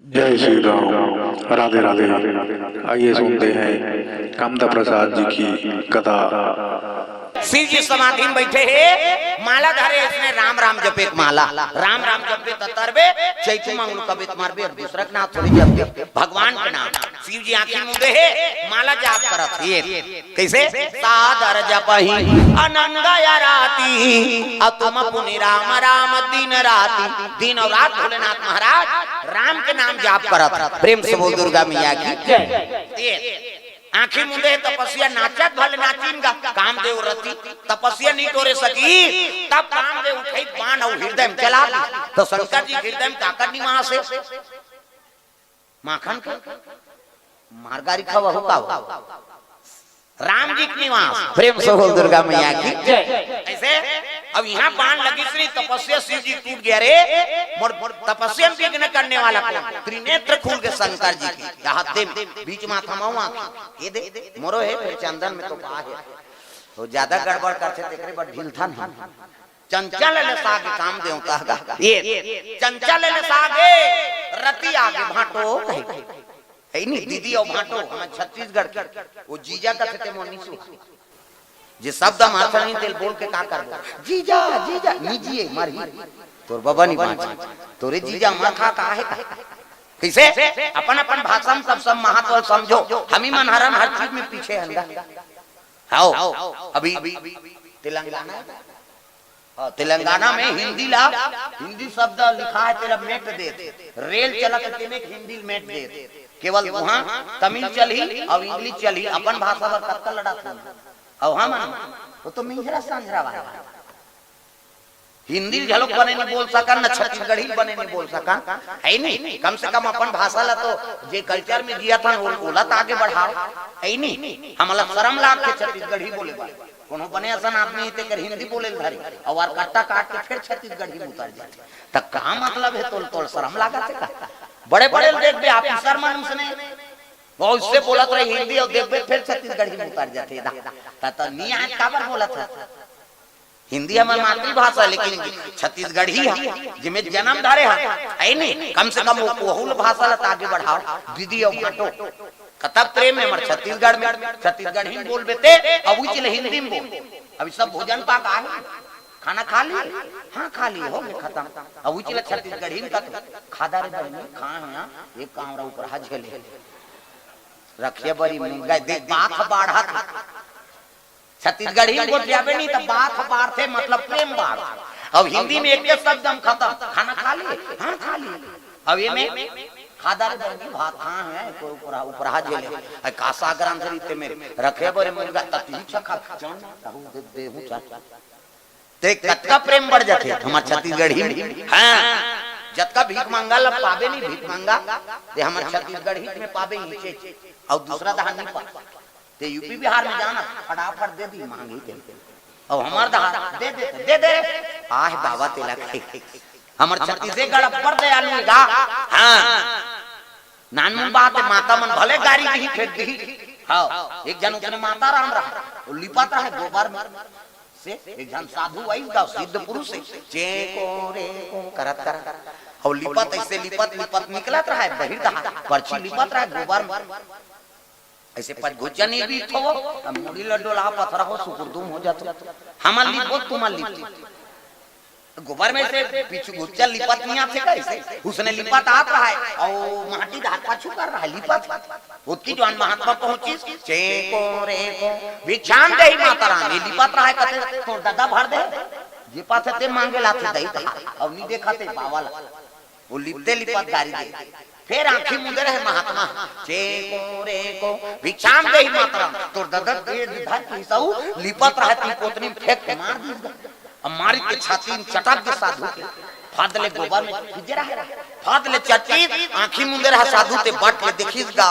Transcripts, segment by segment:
जय श्री राम। राधे राधे। आइए सुनते हैं कामदा प्रसाद जी की कथा। शिव जी समाधि में बैठे हैं, माला धारे इसने राम राम जपे माला, राम राम जपे ततरबे चैतु मंगल कबित मारबे और दूसरा के नाम थोड़ी जपे भगवान के नाम। शिव जी आंखें मूंदे है, माला जाप करत है। कैसे सादर जपहि अनंगा राती अतुम पुनि राम राम दिन राती। दिन और रात भोलेनाथ महाराज राम के नाम जाप करत। प्रेम से बोल दुर्गा मैया की जय। आंखें मुंदे तपस्या नाचत भले नाचिन गा कामदेव रति तपस्या नहीं तोरे सकी। तब कामदेव उठे बाण और हृदय में चला तो शंकर जी हृदय में ताकत नहीं वहां से माखन का मारगारी खावा होगा राम जी के निवास। प्रेम से बोल दुर्गा मैया की ऐसे अब यहाँ बाण लगी श्री तपस्या शिव जी टूट गया रे। तपस्या में विघ्न करने वाला त्रिनेत्र खुल के शंकर जी की हाथे में बीच में थमाऊं ये दे मोरो है फिर चंदन में तो पा है तो ज्यादा गड़बड़ करते देखरे बड़ ढील था ना। चंचल ले सागे काम देऊ कहा ये चंचल ले सागे रति आगे भाटो है नहीं दीदी और भाटो हम छत्तीसगढ़ के वो जीजा का थे मोनीसु जे शब्द माथा नहीं तेल बोल के का कर जीजा जीजा नीजिए मारी तोर बाबा नहीं बाँच तोरे जीजा माथा का है कैसे अपन अपन भाषा में सब महत्व समझो। हम ही मनहरन हर चीज में पीछे हंगा आओ अभी तेलंगाना में हिंदी ला हिंदी शब्द लिखा है तेरा मेट दे रेल चलत के में हिंदी मेट दे केवल वहां तमिल चली और इंग्लिश चली अपन भाषा पर कत्ता लड़ा और हम वो तो मिंजरा सांझरा वाला हिंदी झलक बने नहीं बोल सका न छत्तीसगढ़ी बने नहीं बोल सका है नहीं। कम से कम अपन भाषा ला तो जे कल्चर में दिया था ओला तो आगे बढ़ाओ है नहीं। हमला शर्म लाग के छत्तीसगढ़ी बोले कोनो बने असन आदमी ते कर हिंदी बोले धारी और कट्टा काट के फिर छत्तीसगढ़ी में उतर जाते त का मतलब है तोल तोल शर्म लागत है का बड़े बड़े देख बे ऑफिसर मानुस ने वो उससे बोला था हिंदी और देख बे फिर छत्तीसगढ़ी में उतर जाते त नहीं आज काबर बोला था हिंदी हमारी मातृभाषा लेकिन छत्तीसगढ़ी है जिसमें जन्म धारे है नहीं। कम से कम वो भाषा ला आगे बढ़ाओ दीदी और भाटो कतब प्रेम है हमारे छत्तीसगढ़ में छत्तीसगढ़ी में बोल बेते अब चले हिंदी में बोल। अभी सब भोजन पाक आए खाना खा लिए हाँ खा लिए हो गए खत्म अब चले छत्तीसगढ़ी में खादा रे बहनी खा है एक कामरा ऊपर हाथ झेले रखिए बड़ी महंगा देख बात बाढ़ा छत्तीसगढ़ी बोलियाबे नहीं तो बात बाढ़ थे मतलब प्रेम बाढ़। अब हिंदी में एक शब्द हम खत्म खाना खा लिए हाँ खा लिए अब ये में खादा रे बहनी भात हाँ है ऊपर ऊपर हाथ झेले कासा ग्राम से रीते मेरे रखे बड़े मुर्गा तती चखा जान देहू चाचा देख कतका प्रेम बढ़ जाते हमार छत्तीसगढ़ी में। हाँ जतका भीख मांगा ला पाबे नहीं भीख मांगा ते हमार छत्तीसगढ़ी में पाबे नीचे और दूसरा दहान नहीं पा ते यूपी बिहार में जाना फटाफट दे दी मांगी के और हमार दहान दे दे आह बाबा तेला खाई हमार छत्तीसगढ़ पर दे आलू गा। हां नानमुन बात है माता मन भले गाड़ी की फेंक दी हां एक जन उसने माता राम रहा वो लिपाता है गोबर में से एक जन साधु आई का सिद्ध पुरुष से चे को रे को करत कर और लिपत ऐसे लिपत निकलत रहा है बहिर्दा पर्ची लिपत रहा है गोबर में ऐसे पच गुचनी भी थो अब मुड़ी लड्डोला पथरा हो सुकुरदुम हो जातो हमल लिपो तुमल लिप गोबर में से पीछे गुच्चा लिपत नहीं आते कैसे उसने लिपत आप रहा है और माटी धार पाछू कर रहा है लिपत उसकी जवान महात्मा पहुंची चे को रे को भिक्षाम दे माता रानी लिपत रहा है कहते तो दादा भर दे जे पाथे ते मांगे लाते दई था अब नहीं देखा ते बावल वो लिपते लिपत गाड़ी दे फिर आंखें मुंदे रहे महात्मा चे को रे को भिक्षाम दे माता तो दादा दे धार की सऊ लिपत रहा ती पोतनी फेंक मार दी अब मारी के छाती में चटक के साधु के फादले गोबर में गिजरा है फादले चटी आंखी मुंदे रहा साधु ते बट के देखिस गा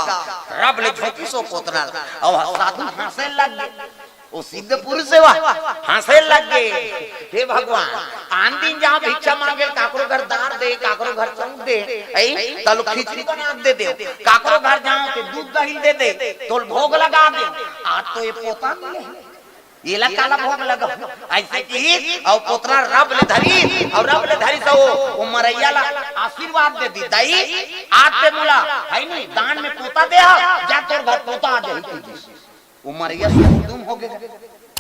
रब ले झोंकी सो पोतना और साधु हंसे लग गए वो सिद्ध पुरुष सेवा हंसे लग गए हे भगवान आन दिन जहां भिक्षा मांगे काकरो घर दार दे काकरो घर चौक दे ऐ तलो खिचड़ी बना दे काकरो घर जाओ ते दूध दही दे तोल भोग लगा दे आज तो ये पोता मिले ये ला काला भोग लगा ऐसे की और पुत्रा रब ले धरी और रब ले धरी तो वो मरैया ला आशीर्वाद दे दी दाई आज ते बोला है नहीं दान में पोता दे जा तोर घर पोता आ जाई वो मरैया तुम हो गए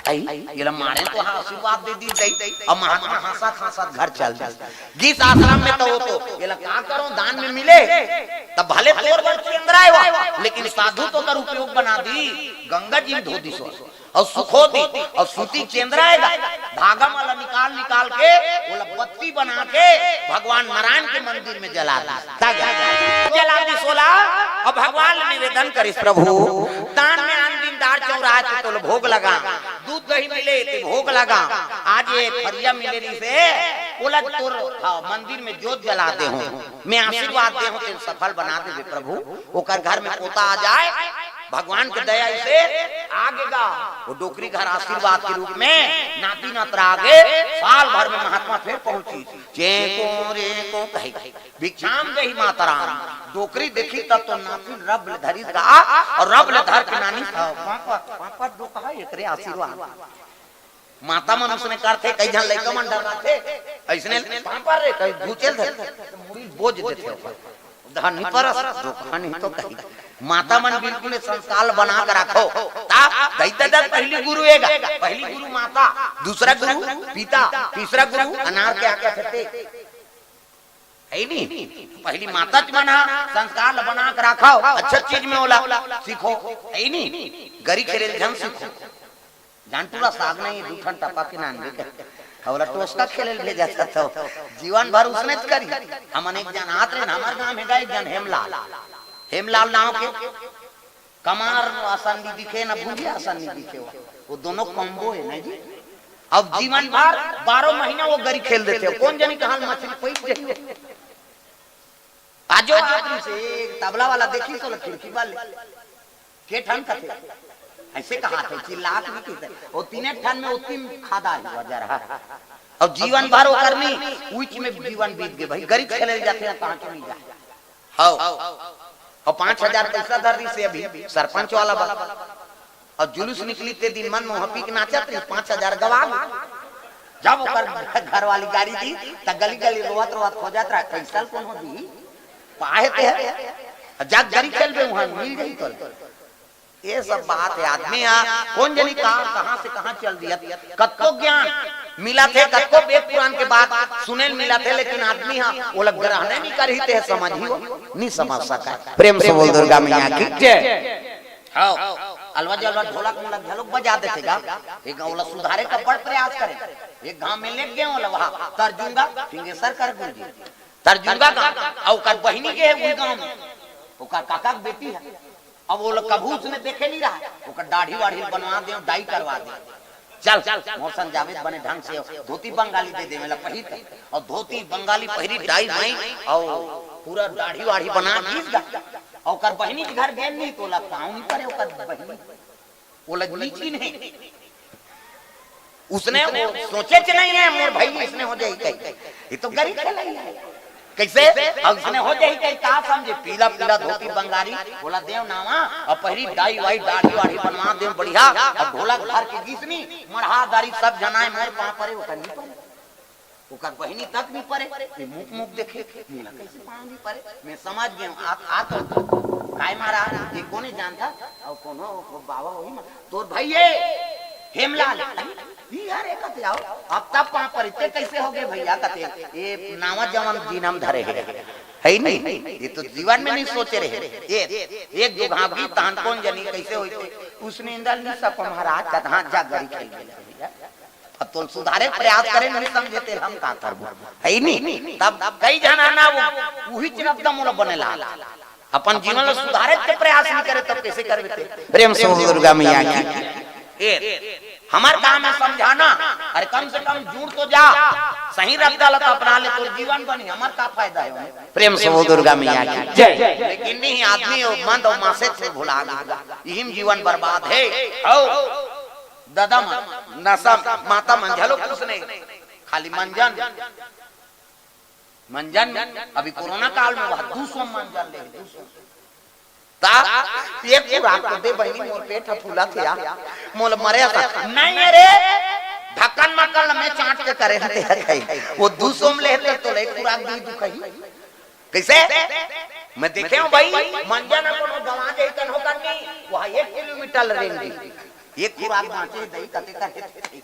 ये ला मारे तो हाँ आशीर्वाद दे दी दाई और महात्मा हंसत घर चल गीत आश्रम में तो ये ला क्या करो दान में मिले तब भले तोर घर के अंदर आए लेकिन साधु तो कर उपयोग बना दी गंगा जी धो दी और सुखोती और सूती चेंद्र आएगा धागा माला निकाल के वो बत्ती बना के भगवान नारायण के मंदिर में जला दी सोला और भगवान निवेदन करिस प्रभु दान में आन दिन दार चौराहे तो भोग लगा दूध दही मिले तो भोग लगा आज ये फरिया मिले रही से बोला तोर मंदिर में जोत जला दे हूँ मैं आशीर्वाद दे हूँ तेरे सफल बना दे प्रभु वो कर घर में पोता आ जाए भगवान के दया से आगेगा वो डोकरी घर आशीर्वाद के रूप में नाती नातरा आगे साल भर में महात्मा फिर पहुंची चेको रे को कही भिक्षाम गई मातरा डोकरी देखी तब तो नाती रब धरी गा और रब धर के नानी पापा डोका एकरे आशीर्वाद माता मनुष्य ने करते कई जन लइका मन डराते ऐसने पापा रे कई भूचेल धर मुड़ी बोझ देते धनी परस धोखानी तो कही माता मन बिल्कुल संस्कार बना कर रखो पहली गुरु एगा पहली गुरु माता दूसरा गुरु पिता तीसरा गुरु अनार के आके थे है नहीं पहली माता बना संस्कार बना कर रखो अच्छा चीज में होला सीखो है नहीं गरी खेले जन सीखो जानटूला साग नहीं दूठन टपा के नान और टोस्का खेले ले जाता था जीवन भर उसने करी हम अनेक जन हाथ रे हमार नाम है एक जन हेमलाल नाम के कमार आसानी दिखे ना भुजिया आसानी दिखे वो दोनों कॉम्बो है ना जी अब जीवन भर 12 महीना वो गरी खेल देते हो कौन जानी कहां मछली पैसे आजो आदमी से तबला वाला देखी तो खिड़की वाले के ठन कथे ऐसे कहा थे चिल्लात नहीं कहते वो तीने ठन में उतनी खादा है जरा और जीवन भर वो करनी उच में जीवन बीत गए भाई गरीब खेले जाते हैं कहां के नहीं जाए हां और 5000 पैसा धर दी से अभी सरपंच वाला और जुलूस निकली ते दिन मन मोहब्बी के नाचत 5000 गवा जब ओकर घर वाली गाड़ी दी त गली गली रोवत खो जात रहा पैसा कौन हो दी पाए ते जग गरी खेल बे वहां मिल गई तो ये सब बात है आदमी कौन जनी कहां से कहां चल दिया कत्तो ज्ञान मिला थे कत्तो वेद पुराण के बाद सुने मिला थे लेकिन आदमी वो लोग ग्रहण नहीं कर ही थे समझियो नहीं समझ सका प्रेम से बोल दुर्गा मैया की जय हां अलवा जलवा ढोलक मोलक झलक बजा देते गा एक गांव सुधारे का बड़ प्रयास करे एक गांव में ले गए वहां तर्जुंगा सिंगेसर कर गुरुजी तर्जुंगा गांव और कर बहिनी के है गांव में ओकर काका की बेटी है अब वो लोग कभू उसने देखे नहीं रहा ओकर दाढ़ी वाढ़ी बनवा दे डाई करवा दे चल मोहसन जावेद बने ढंग से धोती बंगाली दे दे मेला पहिर और धोती बंगाली पहिरी डाई भाई और पूरा दाढ़ी वाढ़ी बना दीस गा और कर बहिनी के घर गए नहीं तो लगता नहीं करे ओकर बहिनी वो लग नीची नहीं उसने सोचे च नहीं है मोर भाई इसने हो जाई कई ये तो गरीब खेला ही है कैसे अब इसने हो जाई कई का समझे पीला पीला धोती बंगाली बोला देव नावा और पहली डाई वाई दाढ़ी वाढ़ी बनवा दे बढ़िया और ढोलक भर के गीसनी मरहादारी सब जनाए मोर पा परे ओकर नहीं परे ओकर बहिनी तक नहीं परे मुख मुख देखे नीला कैसे पा नहीं परे मैं समझ गया आ तो काय मारा ये कोने जानता और कोनो बाबा वही तोर भाई है हेमलाल यार एक कते आओ अब तब कहां पर इतने कैसे हो गए भैया कते ये नावा जवान जीनम धरे है नहीं ये तो जीवन में नहीं सोचे रहे ये एक जो भाभी तान कौन जनी कैसे होई उसने इंदल ने सब महाराज कहां जा गरी खेल भैया अब तो सुधारे प्रयास करें नहीं समझते हम का करबो है नहीं तब कई जना ना वो वही एकदम बनेला अपन जीवन में सुधारे के प्रयास नहीं करे तब कैसे करबे प्रेम से दुर्गा मैया की हमार काम है समझाना अरे कम से कम जुड़ तो जा सही रख डाला तो अपना ले तो जीवन बनी हमार का फायदा है प्रेम से वो दुर्गा मैया की जय लेकिन नहीं आदमी मंद और मासे से भुला गया यही जीवन बर्बाद है ओ दादा नशा माता मंझलो कुछ नहीं खाली मंजन अभी कोरोना काल में वह 200 मंजन ले 200 ता एक खुराक को दे बहनी मोर पेट फूला थे मोल मरे था नहीं रे ढक्कन मक्कन में चाट के करे थे वो दूसरों में लेते तो ले खुराक दी दू कहीं कैसे मैं देखे हूं भाई मंजन को गवा दे तन हो करनी वहां 1 किलोमीटर रेंज एक खुराक बांचे दई कते कते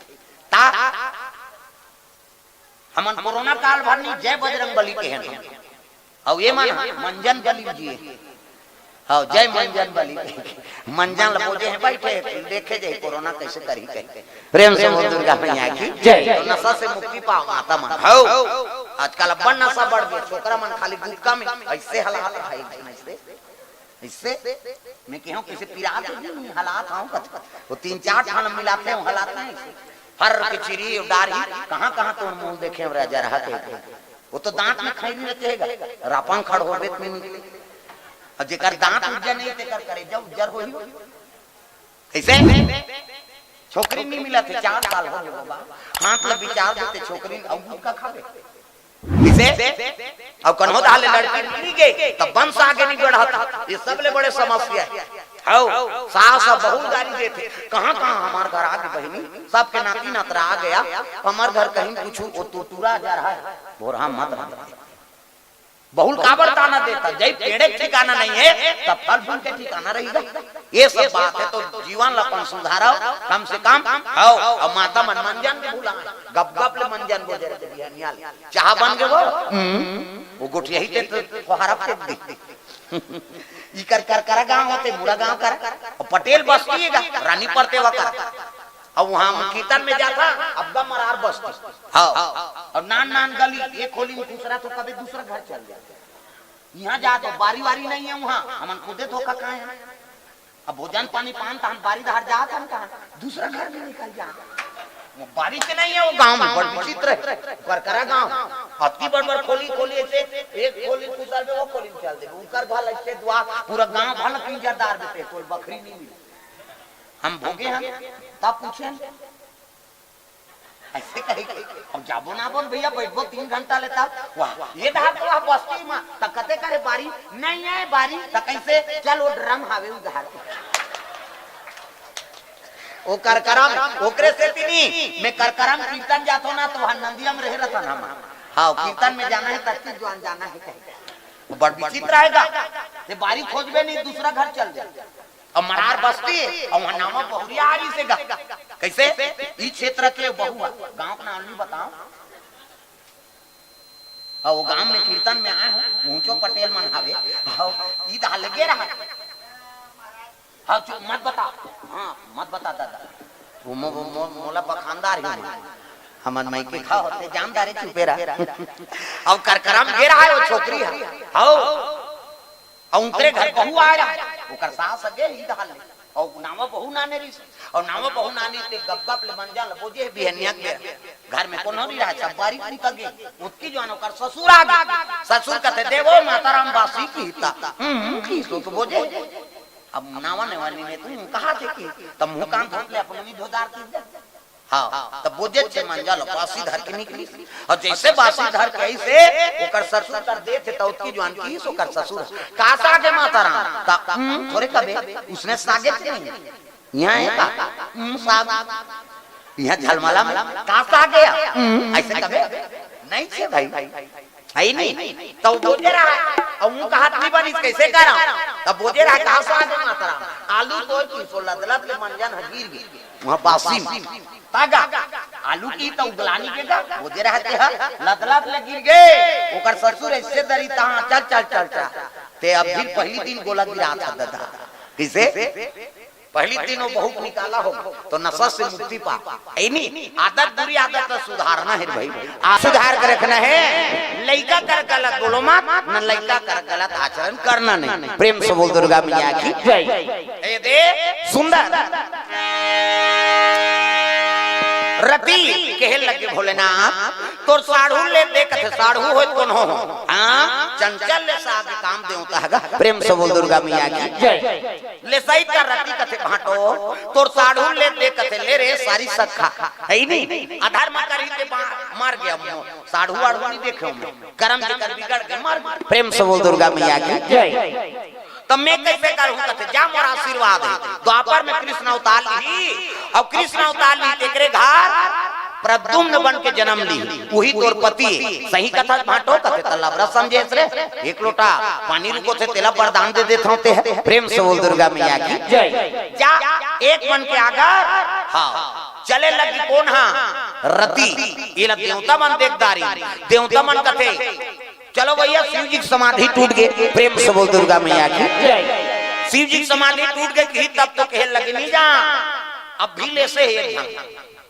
ता हमन कोरोना काल भरनी जय बजरंग बली के हैं और ये माना मंजन बली जी हाँ जय मंजन बली मंजन लपोजे हैं बैठे देखे जाए कोरोना कैसे करी कहे प्रेम से बोल दुर्गा मैया की जय तो नशा से मुक्ति पाओ माता मन हो आजकल बड़ नशा बढ़ गया छोकरा मन खाली गुटका में ऐसे हालात है इससे मैं कहूं किसी पिरात नहीं हालात हूं वो 3-4 ठान मिलाते हैं हालात नहीं हर के चिरी डारी कहां तो मुंह देखे राजा रहा के वो तो दांत में खाई नहीं रहेगा रापन खड़ होबे में निकले और जेकर दांत उज्जर नहीं तेकर करे जब उज्जर होई कैसे छोकरी नहीं मिला थे 4 साल हो गए बाबा हाथ में विचार देते छोकरी अब का खावे कैसे अब कन्हो डाले लड़की मिली गई तब वंश आगे नहीं बढ़ा था ये सब ले बड़े समस्या है आओ सास और बहू गाली देते कहां हमार घर आ गई बहनी सबके नाती नातरा आ गया हमार घर कहीं पूछू वो टूटूरा जा रहा है बोरा मत बहुल काबर ताना देता जब पेड़े ठिकाना नहीं है तब फल फूल के ठिकाना रहेगा ये सब बात है तो जीवन लपन सुधारो कम से कम आओ और माता मन मंजन के भूला गप गप ले मंजन को जरे बिहानियाल चाह बन गए वो गुठिया ही ते फहारा फेंक दी ई कर गांव होते मुड़ा गांव कर और पटेल बस्तीगा रानी परते वकर अब वहां कीर्तन में जाता अब्बा मरार बस्ती हाँ और नान गली एक खोली में दूसरा तो कभी दूसरा घर चल जाता यहाँ जा तो बारी वारी नहीं है वहाँ हमन खुदे धोखा कहाँ है अब भोजन पानी पान तो हम बारी धार जाता हम कहाँ दूसरा घर में निकल जा वो बारी से नहीं है वो गांव में बड़ विचित्र है करकरा गांव अति बड़ खोली ऐसे एक खोली कुशल में वो खोली चल दे उनकर घर ऐसे दुआ पूरा गांव भल पिंजरदार देते कोई बकरी नहीं मिली हम भोगे हैं तब पूछे ऐसे कहे अब जाबो ना बोल भैया बैठो 3 घंटा लेता वाह ये धार तो बस्ती में तकते करे बारी नहीं है बारी त कैसे चल वो ड्रम हावे उधार ओ करकरम ओकरे से तिनी मैं करकरम कीर्तन जातो ना तो वहां नंदिया में रह रहता ना हां कीर्तन में जाना है तत्ती जवान जाना है कहे वो बड़ विचित्र आएगा ये बारी खोजबे नहीं दूसरा घर चल जाए और मरार बस्ती और वहां नामा बहुरिया आरी से गा कैसे इस क्षेत्र के बहुआ गांव का नाम नहीं बताओ और वो गांव में कीर्तन में आए हैं ऊंचो पटेल मन हावे ई दा लगे रहा हां मत बता हां मत बता दादा वो मोला बखानदार ही हमन मई के खा होते जानदारे चुपे रहा अब करकरम गे रहा है वो छोकरी है हां और उनके घर बहू आ रहा ओकर सास अगे ही डाल और नावा बहू नाने री और नावा बहू नानी ते गप ले मंजा लपोजे बिहनिया के घर में कोनो नहीं रहा सब बारी निकल गई उसकी जवान ओकर ससुर आ गए ससुर कहते देवो माताराम बासी कीता की तो बोझे अब नावा ने वाली ने तुम कहा थे कि तब मुंह कान धोत ले अपने नहीं धोदार की हाँ तब बोझे छे मंजा बासी धर के निकली और जैसे बासी धर के ऐसे ओकर ससुर कर दे थे तो उसकी जवान की सो कर ससुर कासा के माताराम थोड़े कबे उसने सागे थे यहाँ है का साग यहाँ झलमला में कासा गया ऐसे कबे नहीं छे भाई है नहीं तो बोझे रहा और मुंह का हाथ नहीं बनी कैसे करा तब बोझे रहा कासा के माताराम आलू तो की सो लदलत ले मंजन हकीर गई वहां बासी तागा आलू की तो उगलानी के गा बोझे रहते हैं लदलत ले गिर गए ओकर ससुर ऐसे दरी ता चल ते अब भी पहली दिन गोला गिरा था दादा किसे पहली दिन वो बहुत निकाला हो तो नशा से मुक्ति पा नहीं आदत बुरी आदत तो सुधारना है भाई सुधार कर रखना है लड़का कर गलत बोलो मत न लड़का कर गलत आचरण करना नहीं प्रेम से बोल दुर्गा मैया की जय दे सुंदर रति कहल लगे भोलेनाथ तोर साढ़ू ले देखत साढ़ू होत कोन हो हां चंचल ले साग काम देवता हैगा प्रेम से बोल दुर्गा मैया की जय ले सही कर रति कथे भाटो तोर साढ़ू ले देखत ले रे सारी सखा है नहीं आधार मा करी के मार गया साढ़ू वाढ़ू नहीं देखे कर्म के कर बिगड़ के मार प्रेम से बोल दुर्गा मैया की जय तब मैं कैसे करूं कहते जा मोर आशीर्वाद है। द्वापर में कृष्ण अवतार ली और कृष्ण अवतार ली तेरे घर प्रद्युम्न बन के जन्म ली, वही तोर पति सही कथा भाटो कहते तल्ला समझे रे। एक लोटा पानी रुको थे तेला वरदान दे देते होते हैं। प्रेम से बोल दुर्गा मैया की जय। जा एक मन के आगर हाँ चले लगी कौन हाँ रति ये देवता मन देखदारी देवता मन कथे चलो भैया शिव जी की समाधि टूट गई। प्रेम से बोल दुर्गा मैया की जय। शिव जी की समाधि टूट गई तब तो कहे लगे नहीं जा अब भी ले से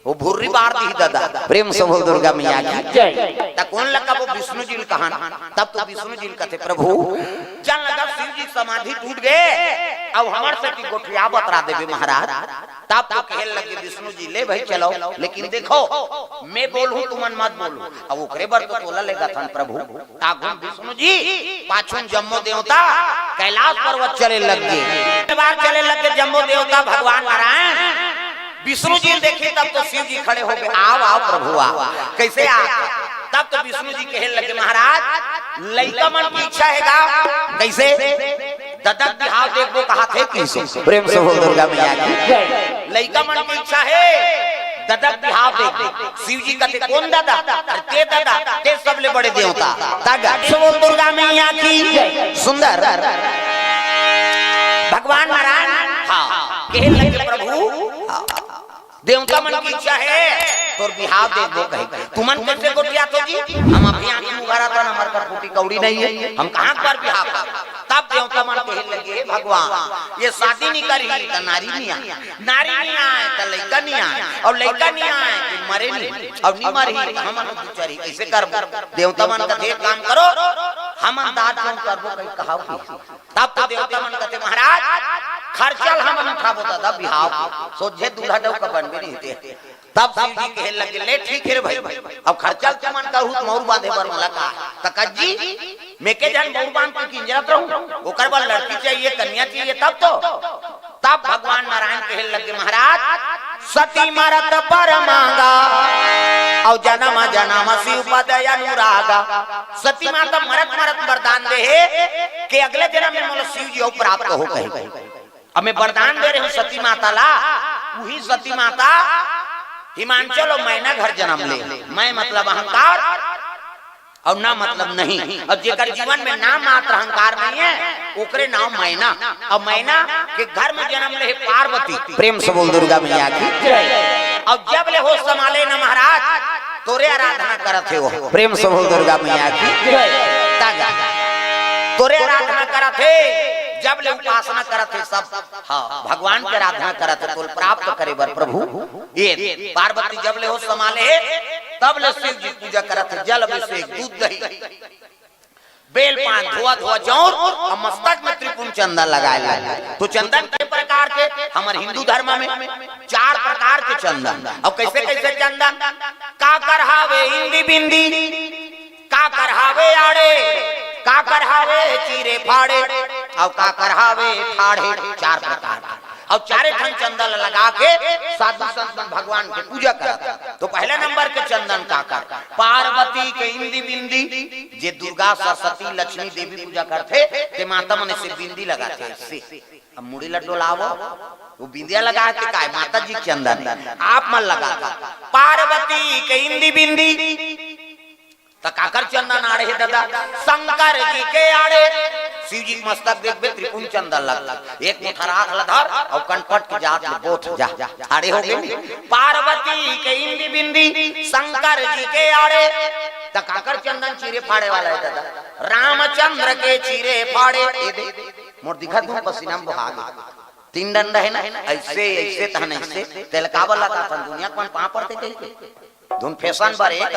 वो भुर्री बार दी दादा। प्रेम से बोल दुर्गा मैया की जय। तब कौन लगा वो विष्णु जी कहा तब तो विष्णु जी कहते प्रभु जन लगा शिव जी समाधि टूट गए अब हमारे से की गोठिया बतरा देवे महाराज। तब तो कहे लगे विष्णु जी ले भाई चलो लेकिन देखो मैं बोलूं तुम मत बोलो। अब ओकरे बर तो तोला लेगा था प्रभु तागुन विष्णु जी पाछुन जम्मो देवता कैलाश पर्वत चले लग गए। बार चले लग गए जम्मो देवता भगवान नारायण विष्णु जी देखे तब तो शिव जी खड़े हो गए आओ आओ प्रभु आओ कैसे आ। तब तो विष्णु जी कहे लगे महाराज लइका मन की इच्छा हैगा कैसे ददक बिहाव देखो कहा थे किसे। प्रेम से बोल दुर्गा मैया की लइका मन की इच्छा है ददक बिहाव देखो। शिव जी कहते कौन दादा ते दादा ते सबले बड़े देवता ददक से बोल दुर्गा मैया की सुंदर भगवान नारायण हाँ कहे लगे प्रभु देवता मन की इच्छा है तो बिहाव दे दो कहे तुमन कैसे गोटिया तो जी हम अभी आंख मुगारा था हमारे पर फूटी कौड़ी नहीं है हम कहां पर बिहाव कर। तब देवता मन कहे लगे भगवान ये शादी नहीं करी तो नारी नहीं आए नारी नहीं आए तो लड़का नहीं आए और लड़का नहीं आए तो मरे नहीं और नहीं मरी हम बेचारी कैसे कर। देवता मन कहते एक काम करो हम दाद क्यों करबो कहीं कहा। तब तो देवता मन कहते महाराज खर्चल हम उठाबो दादा बिहाव सोझे दूल्हा डव का बनबे नहीं थे। तब शिव जी कहे लगे ले ठीक है भाई अब खर्चल चमन कहू मोर बांधे बर मला का तकज जी मैं के जान मोर बांध के किंजरत रहूं ओकर बाद लड़की चाहिए कन्या चाहिए तब तो। तब भगवान नारायण कहे लगे महाराज सती मरत पर मांगा और जन्म जन्म शिव पद अनुरागा। सती माता मरत मरत वरदान दे के अगले जन्म में मोला शिव जी प्राप्त हो कहे। अब मैं वरदान दे रही हूँ सती माता ला वही सती माता हिमांचल और मैना घर जन्म ले। मैं मतलब अहंकार और ना मतलब नहीं। अब जेकर जीवन में नाम मात्र अहंकार नहीं है ओकरे नाम मैना और मैना के घर में जन्म ले पार्वती। प्रेम से बोल दुर्गा मैया की अब जब ले हो संभाले न महाराज तोरे आराधना करत है वो। प्रेम से बोल दुर्गा मैया की तोरे आराधना करत है जब ले उपासना करत है सब हाँ भगवान के आराधना करत है तो प्राप्त करे बर प्रभु। ये पार्वती जब ले हो संभाले तब ले शिव जी पूजा करत है जल अभिषेक दूध दही बेल पान धोआ धोआ जौर और मस्तक में त्रिपुण चंदन लगाए। तो चंदन के प्रकार के हमारे हिंदू धर्म में 4 प्रकार के चंदन और कैसे कैसे चंदन का करहावे हिंदी बिंदी का करहावे आड़े का करहावे चीरे फाड़े और का करहावे ठाड़े 4 प्रकार और 4 ठन चंदन लगा के साधु संत भगवान के पूजा करता। तो पहले नंबर के चंदन का कर पार्वती के इंदी बिंदी जे दुर्गा सरस्वती लक्ष्मी देवी पूजा करते ते माता मन से बिंदी लगाते से अब मुड़ी लटोलावो वो बिंदिया लगा के काय माता जी चंदन आप मन लगाता पार्वती के इंदी बिंदी काकर चंदन आड़े है दादा शंकर जी के आड़े शिव जी मस्तक देख त्रिपुण चंदन लग एक मुठा राख लधर और कनपट के जात में बोथ जा आड़े हो गए। पार्वती के इंदी बिंदी शंकर जी के आड़े काकर चंदन चीरे फाड़े वाला है दादा रामचंद्र के चीरे फाड़े मोर दिखत हूं पसीना में बहा गया 3 डंडा है ना ऐसे ऐसे तहन ऐसे तेलका वाला का दुनिया कौन पा पड़ते कहीं धुन फैशन बार एक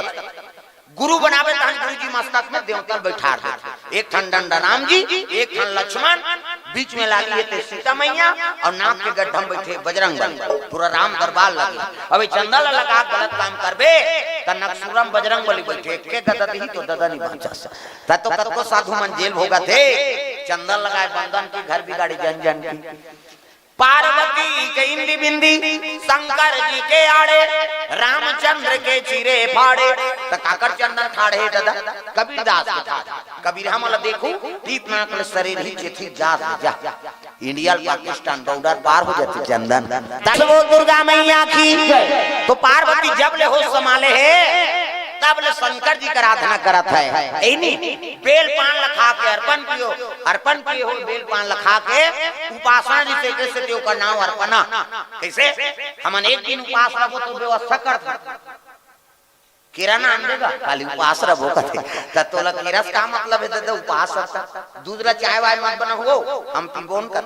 गुरु बनावे तहन गुरु जी मस्तक में देवता बैठा दे एक ठन डंडा राम जी एक ठन लक्ष्मण बीच में लागी ते सीता मैया और नाक के गड्ढा में बैठे बजरंग बली पूरा राम दरबार लगे। अब चंदन लगा गलत काम करबे त नक्सुरम बजरंग बली बैठे के गदत ही तो ददा नहीं बचा तो कतो साधु मन जेल भोगा थे चंदन लगाए बंधन के घर बिगाड़ी जन जन की पार्वती के इंदी बिंदी शंकर जी के आड़े रामचंद्र के चीरे फाड़े त काकर चंदन ठाड़े दादा कबीरदास के ठाड़े कबीर हम देखो दीप नाकल शरीर ही जेथी जा इंडिया पाकिस्तान बॉर्डर पार हो जाती चंदन तब वो दुर्गा मैया की तो पार्वती जब ले हो संभाले है तब ले शंकर जी का आराधना करत है बेल पान लखा के अर्पण कियो बेल पान लखा के उपासना जिसे कैसे देव का नाम अर्पणा कैसे हमन एक दिन उपास रखो तो व्यवस्था कर किराना आन देगा खाली उपास रखो कहते तो लग किरस का मतलब है दादा उपास दूध ला चाय वाय मत बना हो हम पीबोन कर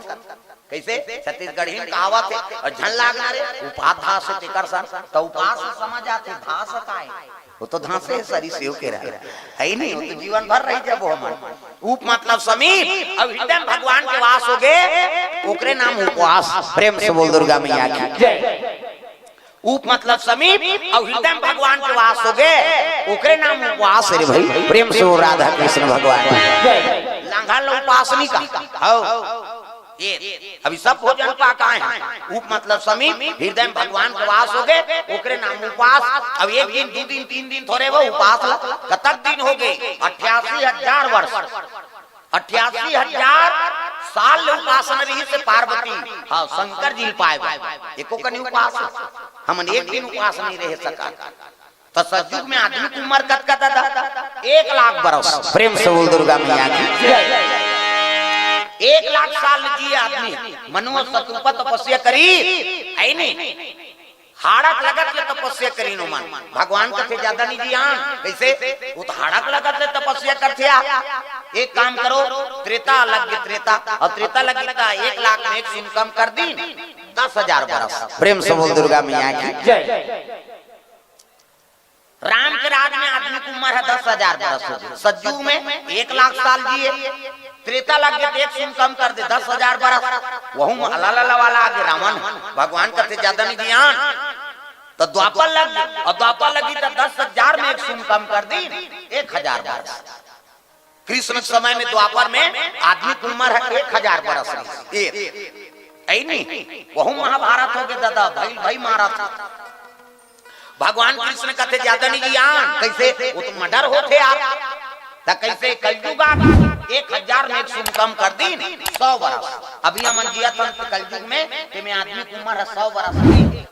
कैसे छत्तीसगढ़ ही कहावत है और झन लागना रे उपास था से तेकर सन तो उपास समझ आते था सकाए वो तो धांसे सरी सेव के रहा है ही नहीं वो तो जीवन भर रही जब वो हमारे उप मतलब समीप अब हृदय भगवान के वास हो गए ओकरे नाम उपवास प्रेम से बोल दुर्गा मैया की उप मतलब समीप और हृदय भगवान के वास हो गए ओकरे नाम उपवास रे भाई प्रेम से राधा कृष्ण भगवान लांघा लो उपासनी का ये अभी सब भोजन पा का है उप मतलब समीप हृदय भगवान के वास हो गए ओकरे नाम उपास अब एक दिन दो दिन तीन दिन थोड़े वो उपास कतक दिन हो गए 88,000 वर्ष 88,000 साल उपासना रही से पार्वती हाँ शंकर जी पाए एको कनी उपास हम एक दिन उपास नहीं रह सका तो सतयुग में आदमी की उम्र कत 1 लाख बरस प्रेम से बोल दुर्गा मैया की 1 लाख साल जिए आदमी मनुष्य शत्रुपा तपस्या करी है नहीं हाड़क लगत ले तपस्या करी नो मन भगवान के ज्यादा नहीं जियान कैसे वो तो हाड़क लगत ले तपस्या करथे एक काम करो त्रेता लग त्रेता और त्रेता लगी का 1 लाख में 1 दिन कम कर दी 10,000 बरस प्रेम से बोल दुर्गा मैया की जय राम के राज में आदमी की उम्र है 10,000 बरस सतयुग में 1 लाख साल जिए त्रेता लग गए 1 दिन कम कर दे 10,000 बरस वहू अल्लाह वाला आगे रावण भगवान करते ज्यादा नहीं दियान तो द्वापर लग और द्वापर लगी तो 10,000 में 1 दिन कम कर दी 1,000 बरस कृष्ण समय में द्वापर में आदमी की उम्र है 1,000 बरस वहू महाभारत हो गए दादा भाई महाराज भगवान कृष्ण कहते ज्यादा नहीं ज्ञान कैसे वो तो मर्डर होते आप तो कैसे कलयुग 1,000 में 1 दिन कम कर दी 100 बरस अभी हम जिया कलयुग में कि मैं आदमी की उम्र है 100 बरस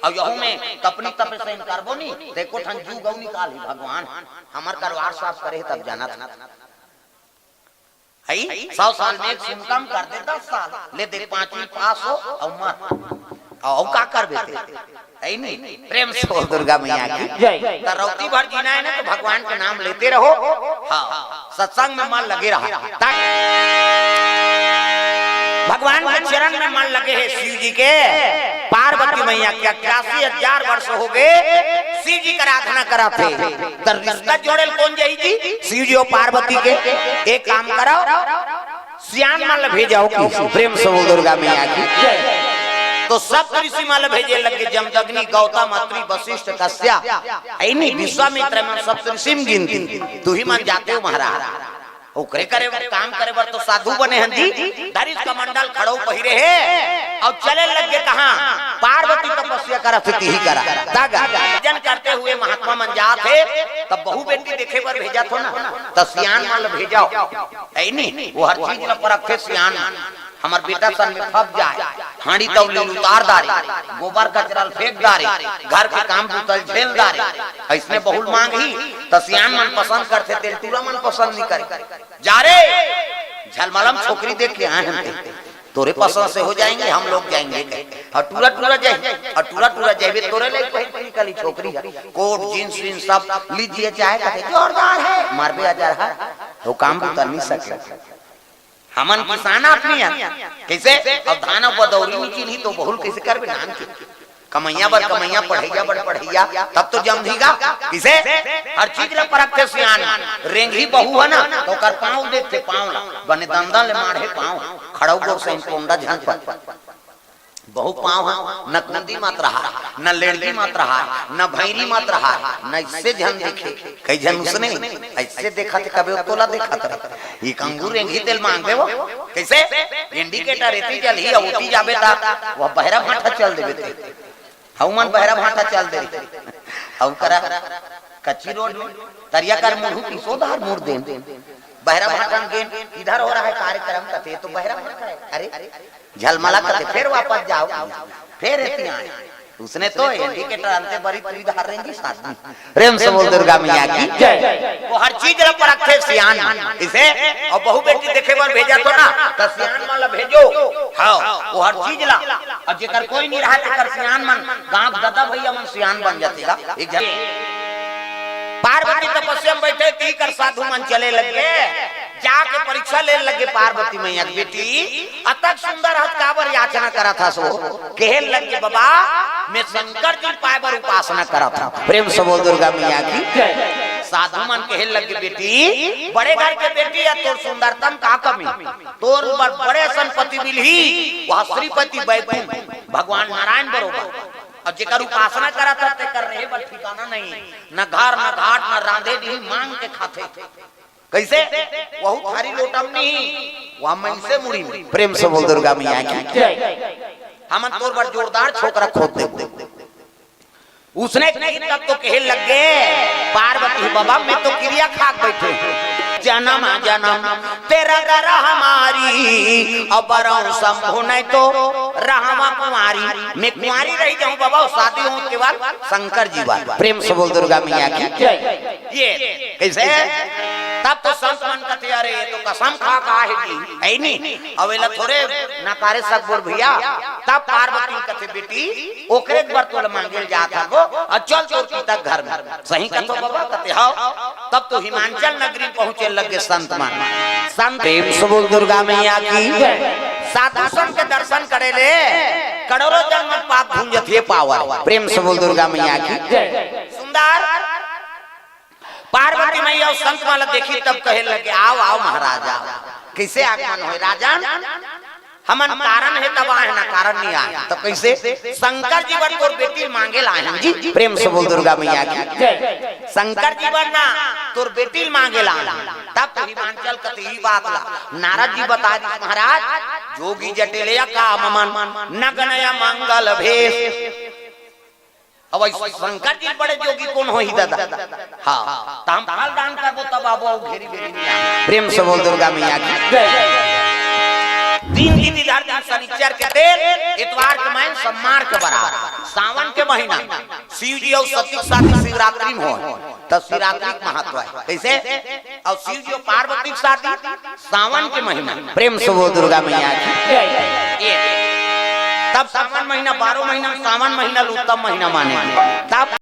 और यहू में तपनी तप से करबो नहीं देखो ठन जू गौ निकाल भगवान हमार करवार साफ करे तब जाना था 100 साल में 1 दिन कम कर दे 10 साल ले दे 5वीं पास हो और मत और का कर देते है नहीं प्रेम से बोल दुर्गा मैया की जय रौती भर जीना है ना तो भगवान के नाम लेते रहो हाँ सत्संग में मन लगे रहा भगवान के चरण में मन लगे है शिव जी के पार्वती मैया के 81,000 वर्ष हो गए शिव जी का आराधना कराते तो रिश्ता जोड़ेल कौन जाई जी शिव जी और पार्वती के एक काम करो सियान मन भेजाओ प्रेम से बोल दुर्गा मैया की तो सब ऋषि माल भेजे लगे जमदग्नि गौतम अत्रि वशिष्ठ कश्यप ऐनी विश्वामित्र में सब ऋषि गिनती तू ही मान जाते हो महाराज ओकरे करे काम करे बर तो साधु बने हंदी दरिश कमंडल खड़ो पहिरे है और चले लगे कहां पार्वती तपस्या करत थी ही करा दागा जन करते हुए महात्मा मन जात है तब बहु बेटी देखे पर भेजा थो ना तो सियान माल भेजाओ ऐनी वो हर चीज पर रखे सियान हमार बेटा सन में फप जाए हांडी तौली उतार दारे गोबर कचरल फेंक दारे घर के काम बुतल झेल दारे इसने बहुल मांग ही तसियान मन पसंद करते तेलतुला मन पसंद नहीं करे जा रे झलमलम छोकरी देख के आए हम तोरे पसंद से हो जाएंगे हम लोग जाएंगे और टूरा जाए तोरे ले निकली छोकरी कोट जींस जींस सब लीजिए चाहे कहते जोरदार है मारबे हजार है वो काम बुतल नहीं सके हमन किसान आदमी है कैसे अब धाना बदौरी नीचे नहीं तो बहुल कैसे करबे नान के कमैया बर कमैया पढ़ैया बर पढ़ैया तब तो जम धीगा किसे हर चीज ला परखते सियान रेंगी बहू है ना तो कर पांव देखते पांव ला बने दंदन ले मारे पांव खड़ौ गोर से कोंडा झन पर बहु पाँव न कुंदी मत रहा, न लेड़गी मत रहा, न भैरी मत रहा, न इससे झन दिखे कई झन उसने ऐसे देखा थे कभी तोला देखा था ये कंगूर रेंगी तेल मांगते वो कैसे इंडिकेटर रेती जल ही उठी जाबे ता वह बहरा भाटा चल देबे थे हउमन बहरा भाटा चल दे औ करा कच्ची रोड तरिया कर मुंह की सोधार मुड़ दे बहरा भाटन के इधर हो रहा है कार्यक्रम करते तो बहरा भाटा है अरे झलमला करते फिर वापस जाओ फिर रहती उसने तो इंडिकेटर अंते बड़ी पूरी धार रेंगी साथ प्रेम से बोल दुर्गा मैया की जय। वो हर चीज पर रखे सियान इसे और बहु बेटी देखे पर भेजा तो ना तो सियान वाला भेजो हां वो हर चीज ला और जेकर कोई नहीं रहा तेकर सियान मन गांव दादा भैया मन सियान बन जातेगा एक पार्वती तपस्या में बैठे की कर साधु मन चले लगे जाके परीक्षा ले लगे पार्वती मैया की बेटी अतक सुंदर हथ काबर याचना करा था सो कहन लगे बाबा मैं शंकर जी पाए पर उपासना करा था प्रेम से बोल दुर्गा मैया की साधु मन कहन लगे बेटी बड़े घर के बेटी है तोर सुंदरतम का कमी तोर बड़े संपत्ति मिलही वह श्रीपति वैकुंठ भगवान नारायण बरोबर और जेकर उपासना करा था ते कर रहे बल ठिकाना नहीं न घर न घाट न रांधे दी मांग के खाते कैसे वहु थारी लोटम नहीं वह मन से मुड़ी प्रेम से बोल दुर्गा मैया की हम तोर पर जोरदार छोकरा खोद दे उसने तब तो कहे लग गए पार्वती बाबा मैं तो क्रिया खाक बैठे जन्म जन्म तेरा घर हमारी अब शंभु नहीं तो रहमा कुमारी मैं कुमारी रही जाऊं बाबा शादी हो के बाद शंकर जी बात प्रेम से बोल दुर्गा मैया की ये कैसे तब तो संत मन कहते अरे ये तो कसम खा का है ऐ नहीं अवेला थोड़े नकारे सकबोर भैया तब पार्वती कहते बेटी ओकरे एक बार तोल मांगेल जाता वो और चल चोर की तक घर में सही कहतो बाबा कहते हां तब तो हिमाचल नगरी पहुंचे लगे संत मान संत प्रेम से बोल दुर्गा मैया की साधु संत के दर्शन करे ले करोड़ों जन्म पाप भूंजत ये पावर प्रेम से बोल दुर्गा मैया की सुंदर पार्वती मैया उस संत वाला देखी तब कहे लगे आओ आओ महाराजा कैसे आगमन हो राजा हमन कारण है तब आए ना कारण नहीं आए तो कैसे शंकर जी वर तोर बेटी मांगे लाए जी प्रेम से बोल दुर्गा मैया की शंकर जी वर ना तोर बेटी मांगे लाए तब तो हिमाचल कते ही बात ला नारद जी बता दी महाराज जोगी जटेलिया का ममन नगनया मंगल भेष अब शंकर जी बड़े जोगी कौन हो ही दादा हां ताम फाल दान का वो तब आबो घेरी बेरी प्रेम से बोल दुर्गा मैया की दिन इधर दिन शनिचर के तेल इतवार के महीने सम्मार के बराबर सावन के महीना शिव जी और सती साथी शिवरात्रि में हो तब शिवरात्रि का महत्व है कैसे और शिव जी और पार्वती साथी सावन के महीना प्रेम से बोल दुर्गा मैया की तब सावन महीना 12 महीना सावन महीना उत्तम महीना माने तब